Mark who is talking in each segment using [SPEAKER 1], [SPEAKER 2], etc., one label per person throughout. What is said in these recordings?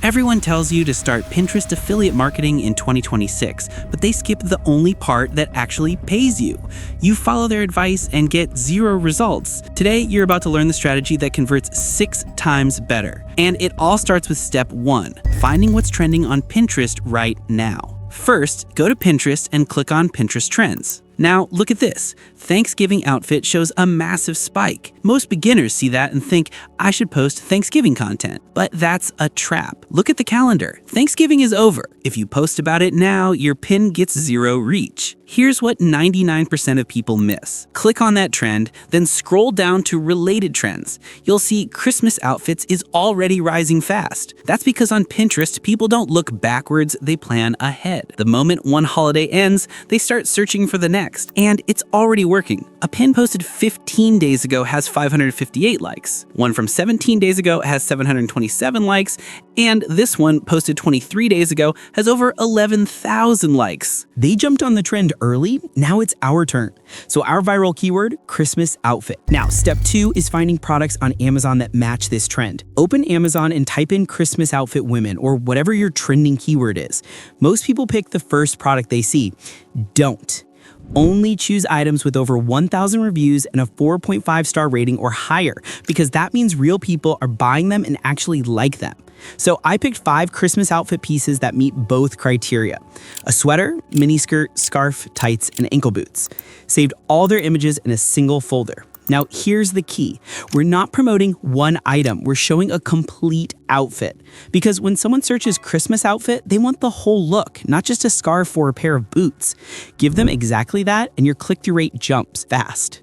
[SPEAKER 1] Everyone tells you to start Pinterest affiliate marketing in 2026, but they skip the only part that actually pays you. You follow their advice and get 0 results. Today, you're about to learn the strategy that converts 6 times better. And it all starts with step 1, finding what's trending on Pinterest right now. First, go to Pinterest and click on Pinterest Trends. Now, look at this. Thanksgiving outfit shows a massive spike. Most beginners see that and think, I should post Thanksgiving content. But that's a trap. Look at the calendar. Thanksgiving is over. If you post about it now, your pin gets 0 reach. Here's what 99% of people miss. Click on that trend, then scroll down to related trends. You'll see Christmas outfits is already rising fast. That's because on Pinterest, people don't look backwards, they plan ahead. The moment one holiday ends, they start searching for the next. And it's already working. A pin posted 15 days ago has 558 likes. One from 17 days ago has 727 likes. And this one, posted 23 days ago, has over 11,000 likes.
[SPEAKER 2] They jumped on the trend early, now it's our turn. So our viral keyword, Christmas outfit. Now, step 2 is finding products on Amazon that match this trend. Open Amazon and type in Christmas outfit women or whatever your trending keyword is. Most people pick the first product they see. Don't. Only choose items with over 1,000 reviews and a 4.5-star rating or higher, because that means real people are buying them and actually like them. So I picked 5 Christmas outfit pieces that meet both criteria: a sweater, miniskirt, scarf, tights, and ankle boots. Saved all their images in a single folder. Now here's the key. We're not promoting one item, we're showing a complete outfit. Because when someone searches Christmas outfit, they want the whole look, not just a scarf or a pair of boots. Give them exactly that and your click-through rate jumps fast.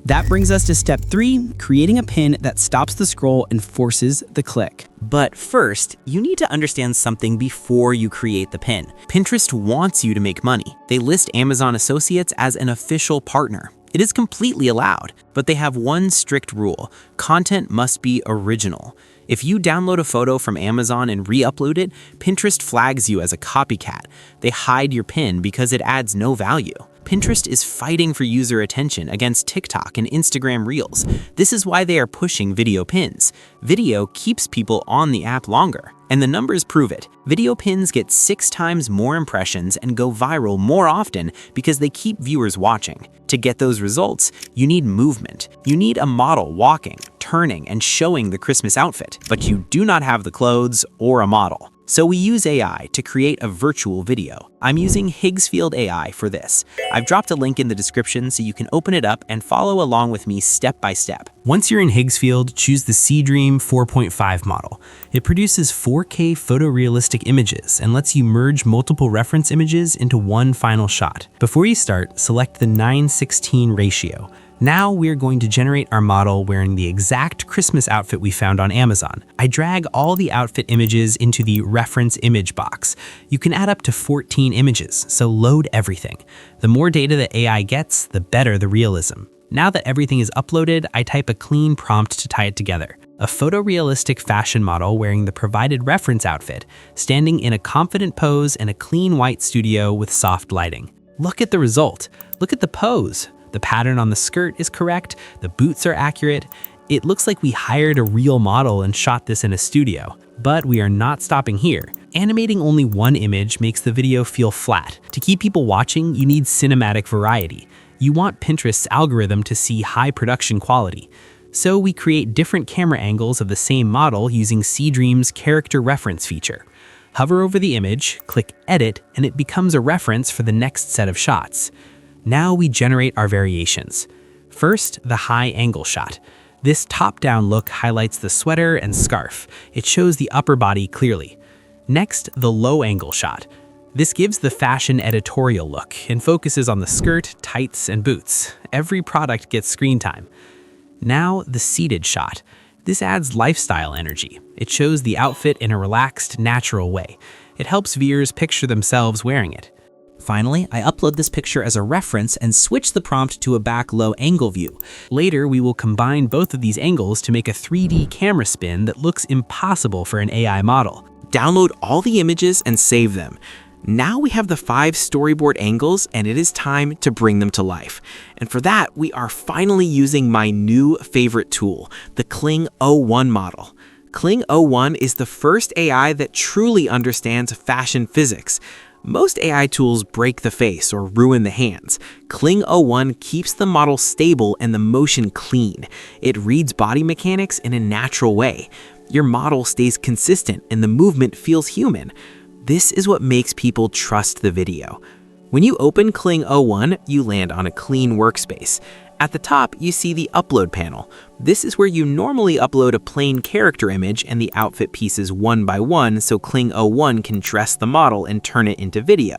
[SPEAKER 2] That brings us to step 3, creating a pin that stops the scroll and forces the click.
[SPEAKER 3] But first, you need to understand something before you create the pin. Pinterest wants you to make money. They list Amazon Associates as an official partner. It is completely allowed, but they have one strict rule: content must be original. If you download a photo from Amazon and re-upload it, Pinterest flags you as a copycat. They hide your pin because it adds no value. Pinterest is fighting for user attention against TikTok and Instagram Reels. This is why they are pushing video pins. Video keeps people on the app longer, and the numbers prove it. Video pins get 6 times more impressions and go viral more often because they keep viewers watching. To get those results, you need movement. You need a model walking, turning, and showing the Christmas outfit, but you do not have the clothes or a model. So we use AI to create a virtual video. I'm using Higgsfield AI for this. I've dropped a link in the description so you can open it up and follow along with me step by step.
[SPEAKER 4] Once you're in Higgsfield, choose the Seedream 4.5 model. It produces 4K photorealistic images and lets you merge multiple reference images into one final shot. Before you start, select the 9:16 ratio. Now we're going to generate our model wearing the exact Christmas outfit we found on Amazon. I drag all the outfit images into the reference image box. You can add up to 14 images, so load everything. The more data the AI gets, the better the realism. Now that everything is uploaded, I type a clean prompt to tie it together. A photorealistic fashion model wearing the provided reference outfit, standing in a confident pose in a clean white studio with soft lighting. Look at the result. Look at the pose. The pattern on the skirt is correct, the boots are accurate. It looks like we hired a real model and shot this in a studio. But we are not stopping here. Animating only one image makes the video feel flat. To keep people watching, you need cinematic variety. You want Pinterest's algorithm to see high production quality. So we create different camera angles of the same model using Seedream's character reference feature. Hover over the image, click Edit, and it becomes a reference for the next set of shots. Now we generate our variations. First, the high angle shot. This top-down look highlights the sweater and scarf. It shows the upper body clearly. Next, the low angle shot. This gives the fashion editorial look and focuses on the skirt, tights, and boots. Every product gets screen time. Now, the seated shot. This adds lifestyle energy. It shows the outfit in a relaxed, natural way. It helps viewers picture themselves wearing it.
[SPEAKER 3] Finally, I upload this picture as a reference and switch the prompt to a back low angle view.
[SPEAKER 4] Later, we will combine both of these angles to make a 3D camera spin that looks impossible for an AI model.
[SPEAKER 5] Download all the images and save them. Now we have the 5 storyboard angles and it is time to bring them to life. And for that, we are finally using my new favorite tool, the Kling01 model. Kling01 is the first AI that truly understands fashion physics. Most AI tools break the face or ruin the hands. Kling01 keeps the model stable and the motion clean. It reads body mechanics in a natural way. Your model stays consistent and the movement feels human. This is what makes people trust the video. When you open Kling01, you land on a clean workspace. At the top, you see the Upload panel. This is where you normally upload a plain character image and the outfit pieces one by one so Kling01 can dress the model and turn it into video.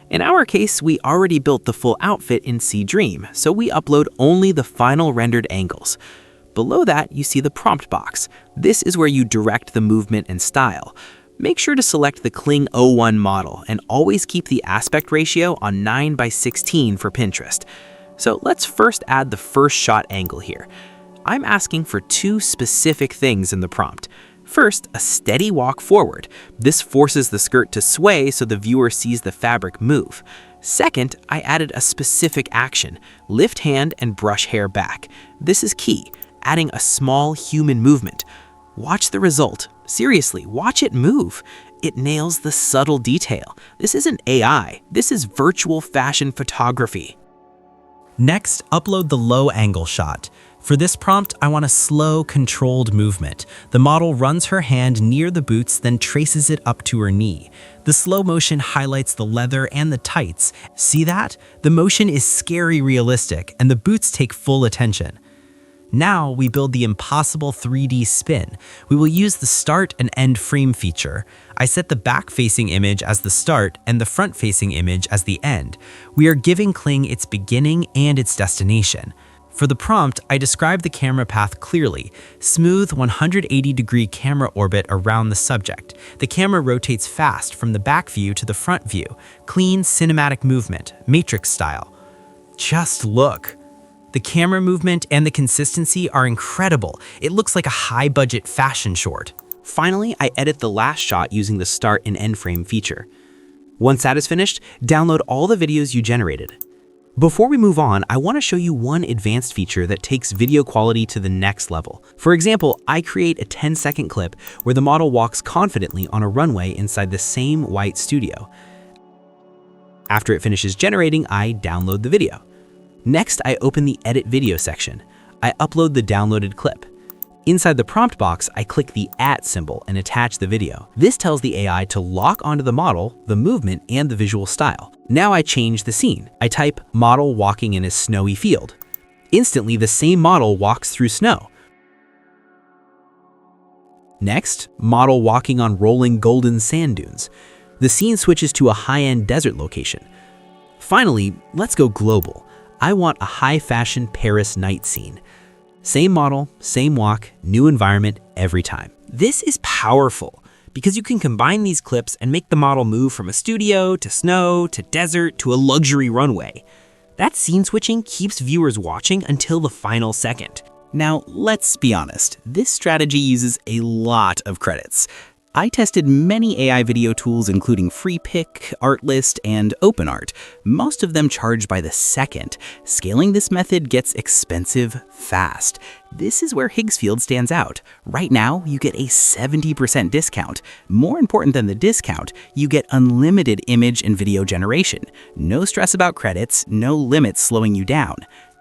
[SPEAKER 5] In our case, we already built the full outfit in Seedream, so we upload only the final rendered angles. Below that, you see the prompt box. This is where you direct the movement and style. Make sure to select the Kling01 model and always keep the aspect ratio on 9:16 for Pinterest. So let's first add the first shot angle here. I'm asking for two specific things in the prompt. First, a steady walk forward. This forces the skirt to sway so the viewer sees the fabric move. Second, I added a specific action, lift hand and brush hair back. This is key, adding a small human movement. Watch the result. Seriously, watch it move. It nails the subtle detail. This isn't AI, this is virtual fashion photography.
[SPEAKER 4] Next, upload the low angle shot. For this prompt, I want a slow, controlled movement. The model runs her hand near the boots, then traces it up to her knee. The slow motion highlights the leather and the tights. See that? The motion is scary realistic, and the boots take full attention. Now we build the impossible 3D spin. We will use the start and end frame feature. I set the back-facing image as the start and the front-facing image as the end. We are giving Kling its beginning and its destination. For the prompt, I describe the camera path clearly. Smooth 180-degree camera orbit around the subject. The camera rotates fast from the back view to the front view. Clean cinematic movement, Matrix style. Just look. The camera movement and the consistency are incredible. It looks like a high-budget fashion short.
[SPEAKER 3] Finally, I edit the last shot using the start and end frame feature. Once that is finished, download all the videos you generated. Before we move on, I want to show you one advanced feature that takes video quality to the next level. For example, I create a 10-second clip where the model walks confidently on a runway inside the same white studio. After it finishes generating, I download the video. Next, I open the Edit Video section. I upload the downloaded clip. Inside the prompt box, I click the @ symbol and attach the video. This tells the AI to lock onto the model, the movement, and the visual style. Now I change the scene. I type model walking in a snowy field. Instantly, the same model walks through snow. Next, model walking on rolling golden sand dunes. The scene switches to a high-end desert location. Finally, let's go global. I want a high-fashion Paris night scene. Same model, same walk, new environment every time. This is powerful because you can combine these clips and make the model move from a studio to snow to desert to a luxury runway. That scene switching keeps viewers watching until the final second.
[SPEAKER 1] Now, let's be honest, this strategy uses a lot of credits. I tested many AI video tools including FreePic, Artlist, and OpenArt. Most of them charge by the second. Scaling this method gets expensive fast. This is where Higgsfield stands out. Right now, you get a 70% discount. More important than the discount, you get unlimited image and video generation. No stress about credits, no limits slowing you down.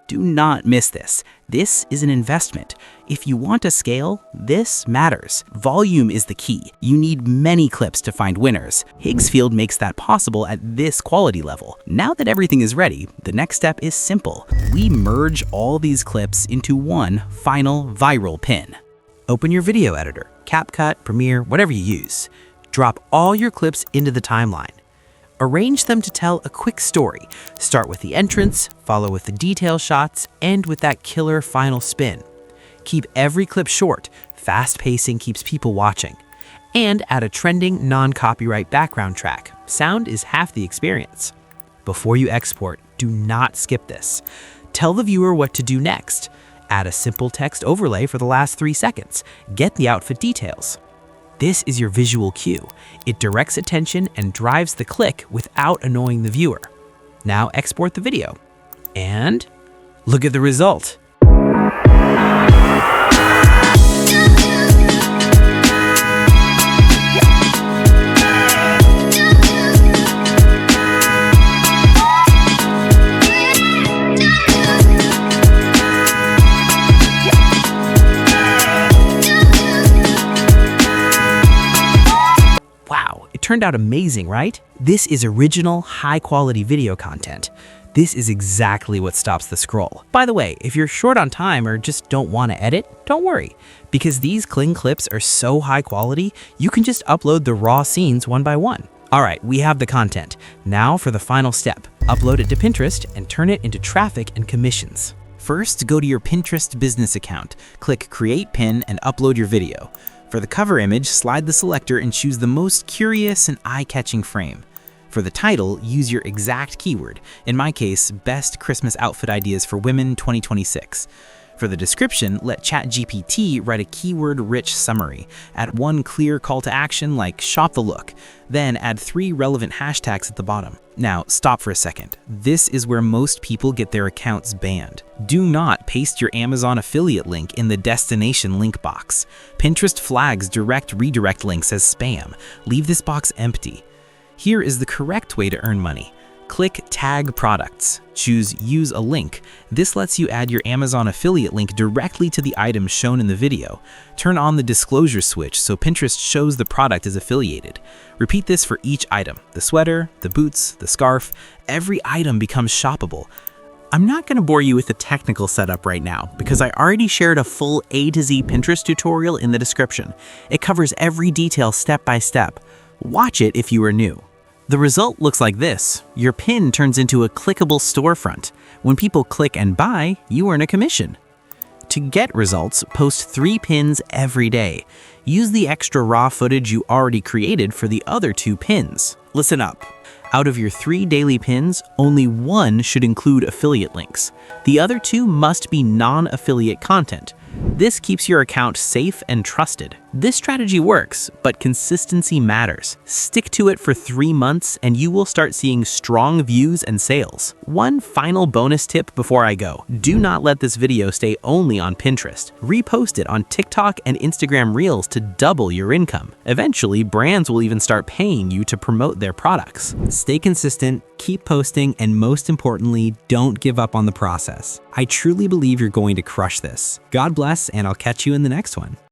[SPEAKER 1] Do not miss this. This is an investment. If you want to scale, this matters. Volume is the key. You need many clips to find winners. Higgsfield makes that possible at this quality level. Now that everything is ready, the next step is simple. We merge all these clips into one final viral pin. Open your video editor, CapCut, Premiere, whatever you use. Drop all your clips into the timeline. Arrange them to tell a quick story. Start with the entrance, follow with the detail shots, end with that killer final spin. Keep every clip short. Fast pacing keeps people watching. And add a trending, non-copyright background track. Sound is half the experience. Before you export, do not skip this. Tell the viewer what to do next. Add a simple text overlay for the last 3 seconds. Get the outfit details. This is your visual cue. It directs attention and drives the click without annoying the viewer. Now export the video. And look at the result.
[SPEAKER 4] turned out amazing, right? This is original, high-quality video content. This is exactly what stops the scroll. By the way, if you're short on time or just don't want to edit, don't worry. Because these Kling clips are so high quality, you can just upload the raw scenes one by one. All right, we have the content. Now for the final step. Upload it to Pinterest and turn it into traffic and commissions.
[SPEAKER 3] First, go to your Pinterest business account, click Create Pin, and upload your video. For the cover image, slide the selector and choose the most curious and eye-catching frame. For the title, use your exact keyword, in my case, Best Christmas Outfit Ideas for Women 2026. For the description, let ChatGPT write a keyword-rich summary. Add one clear call to action like shop the look. Then add 3 relevant hashtags at the bottom. Now, stop for a second. This is where most people get their accounts banned. Do not paste your Amazon affiliate link in the destination link box. Pinterest flags direct redirect links as spam. Leave this box empty. Here is the correct way to earn money. Click Tag Products. Choose Use a Link. This lets you add your Amazon affiliate link directly to the item shown in the video. Turn on the disclosure switch so Pinterest shows the product is affiliated. Repeat this for each item. The sweater, the boots, the scarf, every item becomes shoppable.
[SPEAKER 1] I'm not going to bore you with the technical setup right now because I already shared a full A to Z Pinterest tutorial in the description. It covers every detail step by step. Watch it if you are new. The result looks like this. Your pin turns into a clickable storefront. When people click and buy, you earn a commission. To get results, post 3 pins every day. Use the extra raw footage you already created for the other 2 pins. Listen up. Out of your 3 daily pins, only 1 should include affiliate links. The other 2 must be non-affiliate content. This keeps your account safe and trusted. This strategy works, but consistency matters. Stick to it for 3 months and you will start seeing strong views and sales. One final bonus tip before I go. Do not let this video stay only on Pinterest. Repost it on TikTok and Instagram Reels to double your income. Eventually, brands will even start paying you to promote their products. Stay consistent, keep posting, and most importantly, don't give up on the process. I truly believe you're going to crush this. God bless, and I'll catch you in the next one.